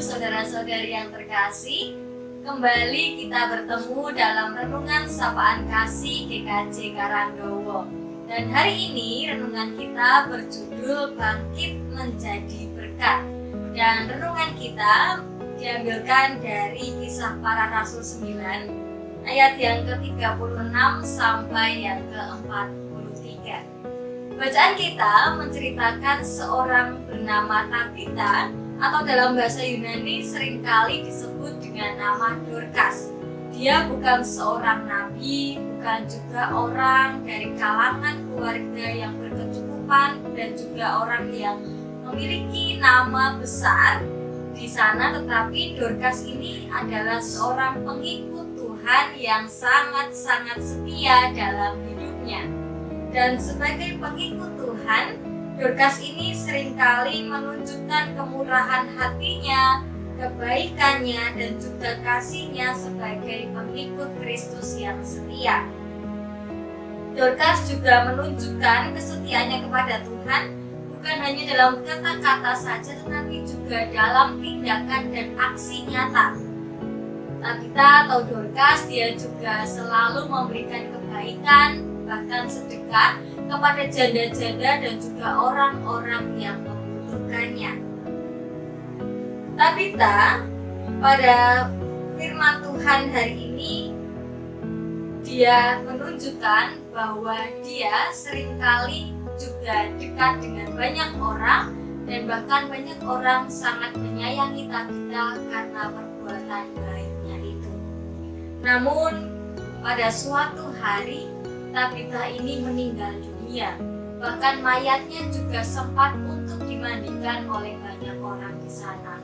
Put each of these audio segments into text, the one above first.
saudara-saudari yang terkasih, kembali kita bertemu dalam renungan sapaan kasih GKJ Karangdowo. Dan hari ini renungan kita berjudul Bangkit Menjadi Berkat. Dan renungan kita diambilkan dari Kisah Para Rasul 9 ayat yang ke-36 sampai yang ke-43. Bacaan kita menceritakan seorang bernama Tabita, atau dalam bahasa Yunani seringkali disebut dengan nama Dorcas. Dia bukan seorang nabi, bukan juga orang dari kalangan keluarga yang berkecukupan dan juga orang yang memiliki nama besar di sana, tetapi Dorcas ini adalah seorang pengikut Tuhan yang sangat-sangat setia dalam hidupnya. Dan sebagai pengikut Tuhan, Dorcas ini seringkali menunjukkan kemurahan hatinya, kebaikannya, dan juga kasihnya sebagai pengikut Kristus yang setia. Dorcas juga menunjukkan kesetiaannya kepada Tuhan bukan hanya dalam kata-kata saja, tetapi juga dalam tindakan dan aksi nyata. Tabita atau Dorcas, dia juga selalu memberikan kebaikan, bahkan sedekah kepada janda-janda dan juga orang-orang yang membutuhkannya. Tabita pada firman Tuhan hari ini, dia menunjukkan bahwa dia seringkali juga dekat dengan banyak orang, dan bahkan banyak orang sangat menyayangi Tabita karena perbuatan baiknya itu. Namun pada suatu hari Tabita ini meninggal dunia. Bahkan mayatnya juga sempat untuk dimandikan oleh banyak orang di sana.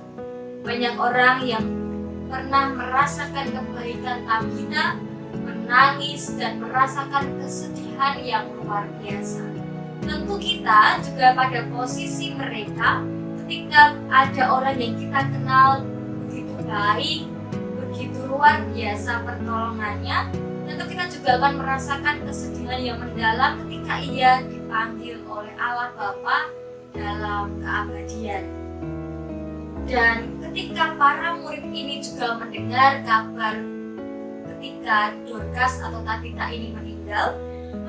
Banyak orang yang pernah merasakan kebaikan Tabita menangis dan merasakan kesedihan yang luar biasa. Tentu kita juga pada posisi mereka, ketika ada orang yang kita kenal begitu baik, begitu luar biasa pertolongannya, tentu kita juga akan merasakan kesedihan yang mendalam ketika ia dipanggil oleh Allah Bapa dalam keabadian. Dan ketika para murid ini juga mendengar kabar ketika Dorcas atau Tabita ini meninggal,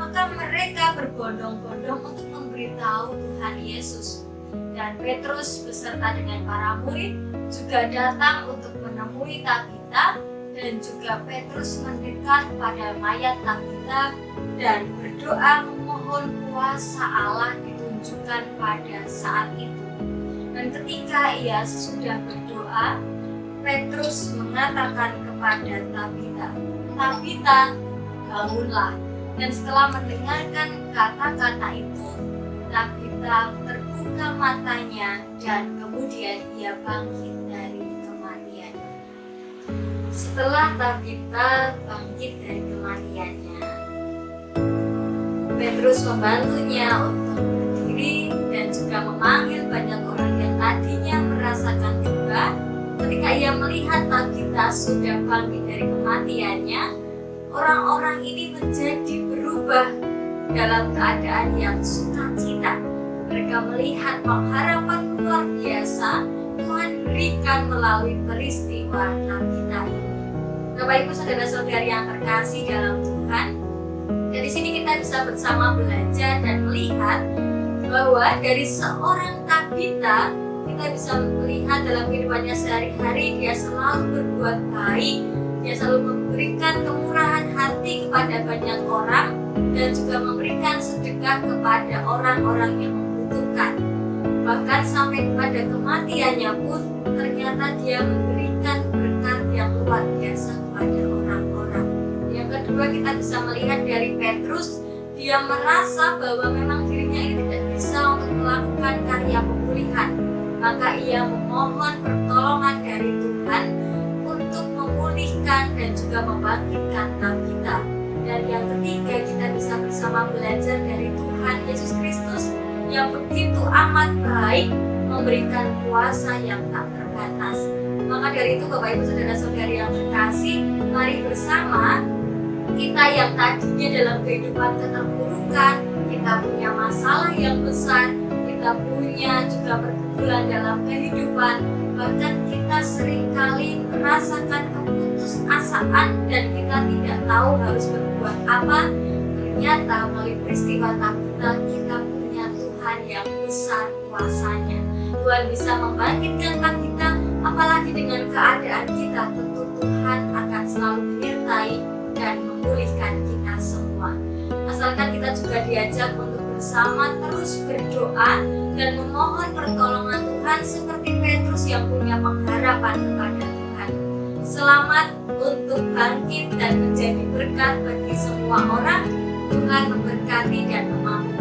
maka mereka berbondong-bondong untuk memberitahu Tuhan Yesus. Dan Petrus beserta dengan para murid juga datang untuk menemui Tabita, dan juga Petrus mendekat pada mayat Tabita dan berdoa memohon kuasa Allah ditunjukkan pada saat itu. Dan ketika ia sudah berdoa, Petrus mengatakan kepada Tabita, "Tabita, bangunlah." Dan setelah mendengarkan kata-kata itu, Tabita terbuka matanya dan kemudian ia bangkit dari kematian. Setelah Tabita bangkit dari kematiannya, Petrus membantunya untuk berdiri dan juga memanggil banyak orang yang tadinya merasakan duka. Ketika ia melihat Tabita sudah bangkit dari kematiannya, orang-orang ini menjadi berubah dalam keadaan yang sukacita. Mereka melihat pengharapan luar biasa Tuhan berikan melalui peristiwa Tabita ini. Bapak Ibu saudara-saudari yang terkasih dalam Tuhan, dari sini kita bisa bersama belajar dan melihat bahwa dari seorang Tabita kita bisa melihat dalam kehidupannya sehari-hari dia selalu berbuat baik, dia selalu memberikan kemurahan hati kepada banyak orang dan juga memberikan sedekah kepada orang-orang yang membutuhkan. Bahkan sampai kepada kematiannya pun ternyata dia memberikan berkat yang luar biasa kepada orang-orang. Yang kedua, kita bisa melihat dari Petrus, dia merasa bahwa memang dirinya ini tidak bisa untuk melakukan karya pemulihan. Maka ia memohon pertolongan dari Tuhan untuk memulihkan dan juga membangkitkan Tabita. Dan yang ketiga, kita bisa bersama belajar dari Tuhan Yesus Kristus yang begitu amat baik, memberikan kuasa yang tak terbatas. Maka dari itu Bapak Ibu saudara-saudari yang terkasih, mari bersama kita yang tadinya dalam kehidupan keterpurukan, kita punya masalah yang besar, kita punya juga pergumulan dalam kehidupan, bahkan kita seringkali merasakan keputusasaan dan kita tidak tahu harus berbuat apa. Ternyata melalui peristiwa Tabita kita punya Tuhan yang besar kuasanya. Tuhan bisa membangkitkan Tabita, apalagi dengan keadaan kita, tentu Tuhan akan selalu menyertai dan memulihkan kita semua. Asalkan kita juga diajak untuk bersama terus berdoa dan memohon pertolongan Tuhan seperti Petrus yang punya pengharapan kepada Tuhan. Selamat untuk bangkit dan menjadi berkat bagi semua orang. Tuhan memberkati dan memampukan.